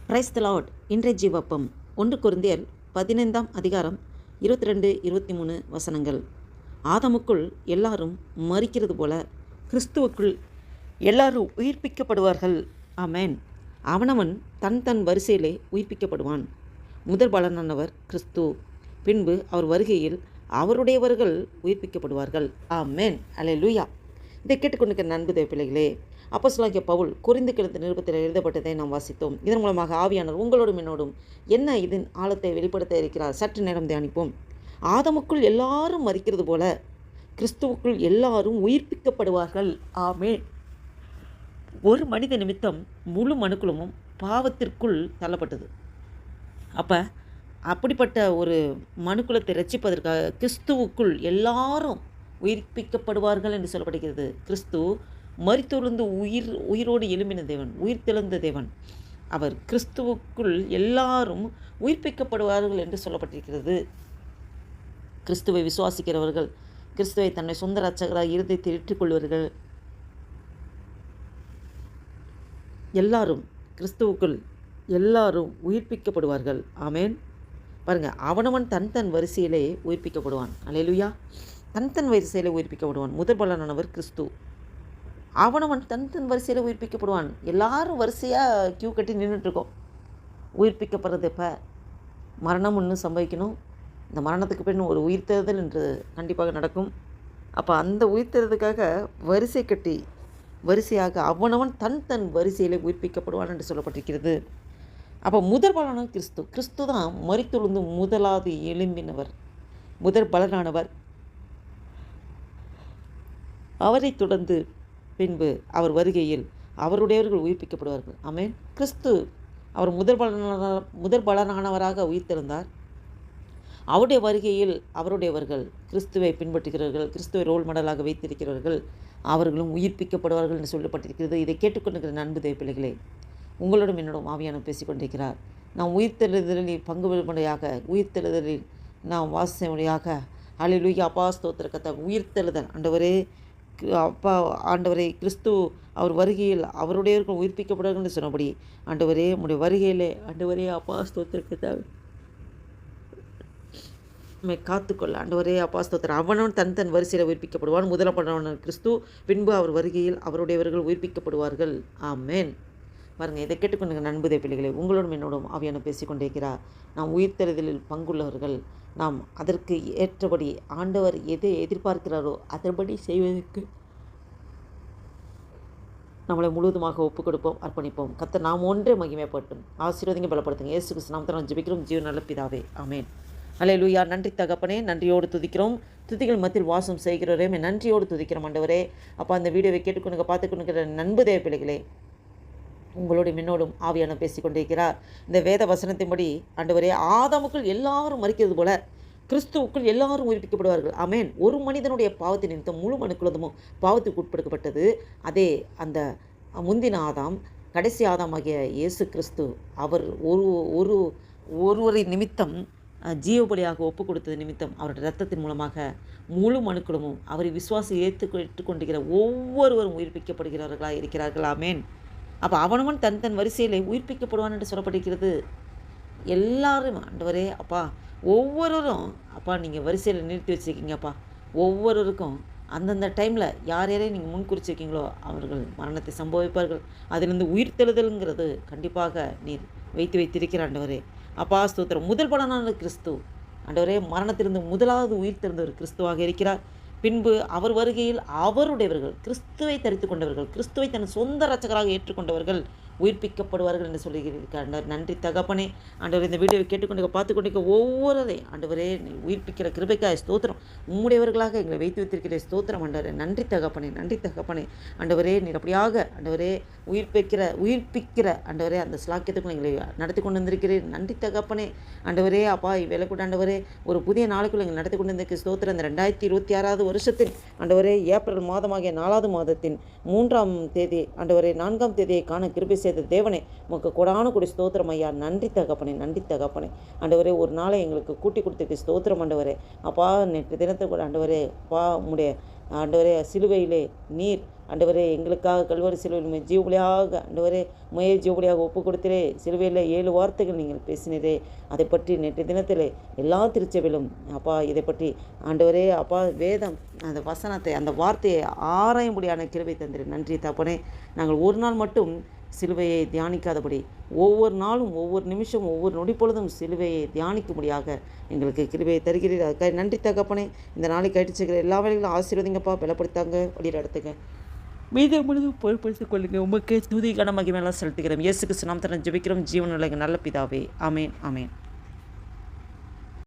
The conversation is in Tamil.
Praise the Lord. இன்றைய ஜீவப்பம் 1 கொரிந்தியர் 15ஆம் அதிகாரம் 22-23 வசனங்கள். ஆதாமுக்குள் எல்லாரும் மரிக்கிறது போல கிறிஸ்துவுக்குள் எல்லாரும் உயிர்ப்பிக்கப்படுவார்கள். ஆமென். அவனவன் தன் தன் வரிசையிலே உயிர்ப்பிக்கப்படுவான். முதற் பலனானவர் கிறிஸ்து. பின்பு அவர் வருகையில் அவருடையவர்கள் உயிர்ப்பிக்கப்படுவார்கள். ஆமென். அல்லேலூயா. இதை கேட்டுக்கொண்டிருக்கிற நண்பு தேவ பிள்ளைகளே, அப்போஸ்தலனாகிய பவுல் கொரிந்துக்கு நிருபத்தில் எழுதப்பட்டதை நாம் வாசித்தோம். இதன் மூலமாக ஆவியானவர் உங்களோடும் என்னோடும் என்ன இதன் ஆழத்தை வெளிப்படுத்த இருக்கிறார் சற்று நேரம் தியானிப்போம். ஆதாமுக்குள் எல்லாரும் மரிக்கிறது போல கிறிஸ்துவுக்குள் எல்லாரும் உயிர்ப்பிக்கப்படுவார்கள். ஆமென். ஒரு மனித நிமித்தம் முழு மனுக்குலமும் பாவத்திற்குள் தள்ளப்பட்டது. அப்படிப்பட்ட ஒரு மனுக்குலத்தை ரட்சிப்பதற்காக கிறிஸ்துவுக்குள் எல்லாரும் உயிர்ப்பிக்கப்படுவார்கள் என்று சொல்லப்படுகிறது. கிறிஸ்து மரித்தொழுந்து உயிரோடு எழும்பின தேவன், உயிர் தெழுந்த தேவன். அவர் கிறிஸ்துவுக்குள் எல்லாரும் உயிர்ப்பிக்கப்படுவார்கள் என்று சொல்லப்பட்டிருக்கிறது. கிறிஸ்துவை விசுவாசிக்கிறவர்கள், கிறிஸ்துவை தன்னை சொந்த இரட்சகராக இருதயத்தில் ஏற்றுக்கொள்வார்கள். எல்லாரும் கிறிஸ்துவுக்குள் எல்லாரும் உயிர்ப்பிக்கப்படுவார்கள். ஆமென். பாருங்கள், அவனவன் தன் தன் வரிசையிலே உயிர்ப்பிக்கப்படுவான். அல்லேலூயா. தன் தன் வரிசையிலே உயிர்ப்பிக்கப்படுவான். முதற் பலனானவர் கிறிஸ்து. அவனவன் தன் தன் வரிசையில் உயிர்ப்பிக்கப்படுவான். எல்லாரும் வரிசையாக கியூ கட்டி நின்றுட்டுருக்கோம். உயிர்ப்பிக்கப்படுறது எப்போ? மரணம் ஒன்று சம்பவிக்கணும். இந்த மரணத்துக்கு பின் ஒரு உயிர்த்தெழுதல் என்று கண்டிப்பாக நடக்கும். அப்போ அந்த உயிர்த்தெழுதுக்காக வரிசை கட்டி வரிசையாக அவனவன் தன் தன் வரிசையிலே உயிர்ப்பிக்கப்படுவான் என்று சொல்லப்பட்டிருக்கிறது. அப்போ முதற் பலனான கிறிஸ்து. கிறிஸ்து தான் மரித்தொழுந்து முதலாவது எழும்பினவர், முதற் பலனானவர். அவரை தொடர்ந்து பின்பு அவர் வருகையில் அவருடையவர்கள் உயிர்ப்பிக்கப்படுவார்கள். ஆமென். கிறிஸ்து அவர் முதற் பலனானவராக உயிர்த்தெழுந்தார். அவருடைய வருகையில் அவருடையவர்கள், கிறிஸ்துவை பின்பற்றுகிறவர்கள், கிறிஸ்துவை ரோல் மாடலாக வைத்திருக்கிறவர்கள், அவர்களும் உயிர்ப்பிக்கப்படுவார்கள் என்று சொல்லப்பட்டிருக்கிறது. இதை கேட்டுக்கொண்டிருக்கிற நண்பு தேவ பிள்ளைகளே, உங்களோடும் என்னோடும் ஆவியானவர் பேசிக்கொண்டிருக்கிறார். நாம் உயிர்த்தெழுதலில் பங்கு பெறும்படியாக, உயிர்த்தெழுதலில் நாம் வாசிமுறையாக அல்லேலூயா. அப்பா ஸ்தோத்திர கர்த்தாவே, உயிர்த்தெழுதல் ஆண்டவரே, அப்பா ஆண்டவரே, கிறிஸ்து அவர் வருகையில் அவருடையவர்கள் உயிர்ப்பிக்கப்படுவார்கள் என்று சொன்னபடி ஆண்டவரே, உடைய வருகையிலே ஆண்டவரே அப்பா ஸ்தோத்திர கர்த்தாவே காத்துக்கொள்ள ஆண்டவரே அப்பா ஸ்தோத்திரம். அவனவன் தன் தன் வரிசையில் உயிர்ப்பிக்கப்படுவான். முதலாம் பலனான கிறிஸ்து. பின்பு அவர் வருகையில் அவருடையவர்கள் உயிர்ப்பிக்கப்படுவார்கள். ஆமென். பாருங்கள், இதை கேட்டுக்கொண்டு நண்புதே பிள்ளைகளை, உங்களோடும் என்னோடும் ஆவியான பேசிக்கொண்டிருக்கிறார். நாம் உயிர்த்தெழுதலில் பங்குள்ளவர்கள். நாம் அதற்கு ஏற்றபடி ஆண்டவர் எதை எதிர்பார்க்கிறாரோ அதன்படி செய்வதற்கு நம்மளை முழுவதுமாக ஒப்புக் கொடுப்போம், அர்ப்பணிப்போம். கர்த்தர் நாம் ஒன்றே மகிமைப்பட்டும் ஆசீர்வதிங்க, பலப்படுத்துங்க. இயேசு கிறிஸ்து நாமத்தில் ஜெபிக்கிறோம் ஜீவன் நல்ல பிதாவே. ஆமென். அல்லேலூயா. நன்றி தகப்பனே, நன்றியோடு துதிக்கிறோம். துதிகள் மத்தியில் வாசம் செய்கிறவரே, நன்றியோடு துதிக்கிறோம் ஆண்டவரே. அப்போ அந்த வீடியோவை கேட்டுக்கொண்டு பார்த்துக்கொண்டு நண்பு தேவ பிள்ளைகளே, உங்களோடும் என்னோடும் ஆவியான பேசிக்கொண்டிருக்கிறார். இந்த வேத வசனத்தின்படி ஆண்டவரே, ஆதாமுக்குள் எல்லாரும் மரிக்கிறது போல கிறிஸ்துவுக்குள் எல்லாரும் உயிர்ப்பிக்கப்படுவார்கள். ஆமென். ஒரு மனிதனுடைய பாவத்தின் நிமித்தம் முழு மனுக்குலமும் பாவத்துக்கு உட்படுத்தப்பட்டது. அதே அந்த முந்தின ஆதாம், கடைசி ஆதாமாகிய இயேசு கிறிஸ்து, அவர் ஒருவரின் நிமித்தம் ஜீவபலியாக ஒப்பு கொடுத்தது நிமித்தம் அவருடைய இரத்தத்தின் மூலமாக முழு மனுக்குலமும் அவரை விசுவாசி ஏற்றுக்கொண்டிருக்கிற ஒவ்வொருவரும் உயிர்ப்பிக்கப்படுகிறவர்களாக இருக்கிறார்கள். ஆமென். அப்போ அவனவன் தன் தன் வரிசையில் உயிர்ப்பிக்கப்படுவான் என்று சொல்லப்பட்டிருக்கிறது. எல்லாரும் ஆண்டவரே அப்பா, ஒவ்வொருவரும் அப்பா நீங்கள் வரிசையில் நிறுத்தி வச்சுருக்கீங்கப்பா. ஒவ்வொருவருக்கும் அந்தந்த டைமில் யார் யாரையும் நீங்கள் முன் குறிச்சிருக்கீங்களோ அவர்கள் மரணத்தை சம்பவிப்பார்கள். அதிலிருந்து உயிர்த்தெழுதலுங்கிறது கண்டிப்பாக நீர் வைத்திருக்கிற ஆண்டவரே அப்பா ஸ்தோத்திரம். முதல் பலனான கிறிஸ்து ஆண்டவரே, மரணத்திலிருந்து முதலாவது உயிர்த்தெழுந்தவர் கிறிஸ்துவாக இருக்கிறார். பின்பு அவர் வருகையில் அவருடையவர்கள், கிறிஸ்துவை தரித்து கொண்டவர்கள், கிறிஸ்துவை தன் சொந்த இரட்சகராக ஏற்றுக்கொண்டவர்கள் உயிர்ப்பிக்கப்படுவார்கள் என்று சொல்லியிருக்கிறார். நன்றி தகப்பனே. ஆண்டவர் இந்த வீடியோவை கேட்டுக்கொண்டு பார்த்துக்கொண்டிருக்க ஒவ்வொருவரை ஆண்டவரே உயிர்ப்பிக்கிற கிருபைக்காய் ஸ்தோத்திரம். உம்முடையவர்களாக எங்களை வைத்து வைத்திருக்கிற ஸ்தோத்திரம் ஆண்டவரே. நன்றி தகப்பனே, நன்றி தகப்பனே. ஆண்டவரே, நீர் அப்படியாக ஆண்டவரே உயிர்ப்பிக்கிற ஆண்டவரே அந்த ஸ்லாக்கியத்துக்கும் எங்களை நடத்தி கொண்டு வந்திருக்கிறேன். நன்றி தகப்பனே. ஆண்டவரே அப்பா, இவ்வேளை கூட ஆண்டவரே ஒரு புதிய நாளுக்குள்ள எங்களை நடத்தி கொண்டு வந்திருக்க ஸ்தோத்திரம். இந்த 2026 வருஷத்தின் ஆண்டவரே ஏப்ரல் மாதமாகிய 4வது மாதத்தின் 3ஆம் தேதி ஆண்டவரே 4ஆம் தேதியை காண கிருபை செய்த தேவனே, உமக்கு கொடான கூடி ஸ்தோத்திரம் ஐயா. நன்றி தகப்பனே, நன்றி தகப்பனே. ஆண்டவரே, ஒரு நாளை எங்களுக்கு கூட்டி கொடுத்துருக்கு ஸ்தோத்திரம் ஆண்டவரே. அப்பா, நேற்று தினத்தை கூட ஆண்டவரே அப்பா உம்முடைய ஆண்டவரே சிலுவையிலே நீர் ஆண்டவரே எங்களுக்காக கல்வரி சிலுவையில் ஜீவபலியாக ஆண்டவரே முய ஜீவபலியாக ஒப்பு கொடுத்திரே. சிலுவையில் 7 வார்த்தைகள் நீங்கள் பேசினரே, அதை பற்றி நேற்று தினத்தில் எல்லா திருச்சபையிலும் அப்பா இதை பற்றி ஆண்டவரே அப்பா வேதம் அந்த வசனத்தை அந்த வார்த்தையை ஆராயும்படியான கிருபை தந்திரே. நன்றி தகப்பனே. நாங்கள் ஒரு நாள் மட்டும் சிலுவையை தியானிக்காதபடி ஒவ்வொரு நாளும் ஒவ்வொரு நிமிஷம் ஒவ்வொரு நொடி பொழுதும் சிலுவையை தியானிக்கும்படியாக எங்களுக்கு கிருபையை தருகிறீர். அதுக்காக நன்றி தகப்பனே. இந்த நாளைக்கு கழிச்சுக்கிற எல்லா வேலைகளும் ஆசீர்வதிங்கப்பா, பலப்படுத்தாங்க, வழியில் நடத்துங்க, மீது முழுதும் பொறுப்படுத்திக் கொள்ளுங்க. உமக்கு துதி கன மகிமையெல்லாம் செலுத்துகிறோம். இயேசு கிறிஸ்து நாமத்தில் ஜெபிக்கிறோம் ஜீவனுள்ள நல்ல பிதாவே. ஆமேன், ஆமேன்.